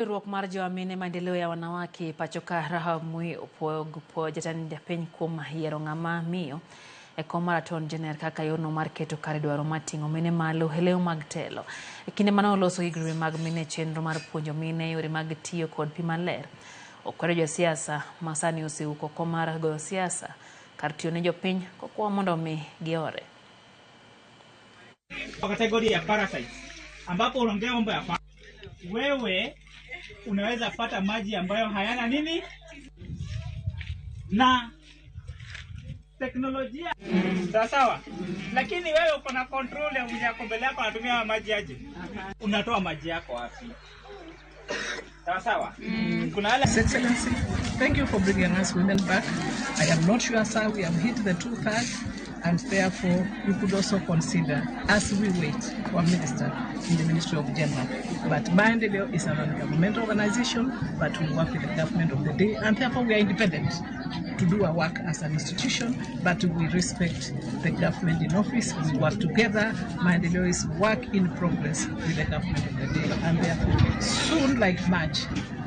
Riwruok mar jomine maendeleo ya wanawake pachoka Rahab Mui opogo jatend piny kuom yiero ng'ama miyo e kom marathon jener kaka yono mar keto kare dwaro mating'o mine malo e leo mag telo. E kinde mane oloso higni mag mine chenro mar puonjo mine yore mag tiyo kod pi maler. Okwero josiasa ma sani osewuok oko mar goyo siasa kar tiyo ne jopiny kokwa mondo mi giore. Kategoria ya parasites ambapo unaongea mambo ya wewe unaweza pata maji ambayo hayana nini na teknolojia sawa, lakini wewe uko na control ya mwenye mbele yako anatumia maji aje, unatoa maji yako wapi? Sawa. Kuna ala Excellency, thank you for bringing us women back. I am not sure, sir, we have hit the 2/3, and therefore you could also consider as we wait for a minister in the Ministry of Gender. But Maendeleo is a non-governmental organization, but we work with the government of the day, and therefore we are independent to do our work as an institution, but we respect the government in office. We work together. Maendeleo is work in progress with the government of the day, and therefore soon, like March,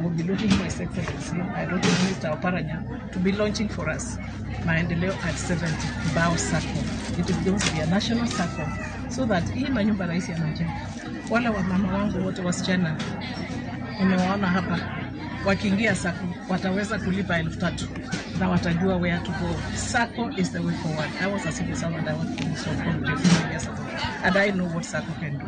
we'll be looking for His Excellency, I don't know, Mr. Oparanya, to be launching for us Maendeleo at 70 Bao Circle. It is going to be a national circle, so that hii manyumba rais anajenga, wala wa mama wangu wote wasichana nimewaona hapa wakiingia sako wataweza kulipa 3,000 na watajua where to go. Sako is the way forward. I was a civil servant, I worked in so for 15 years, and I know what Sako can do.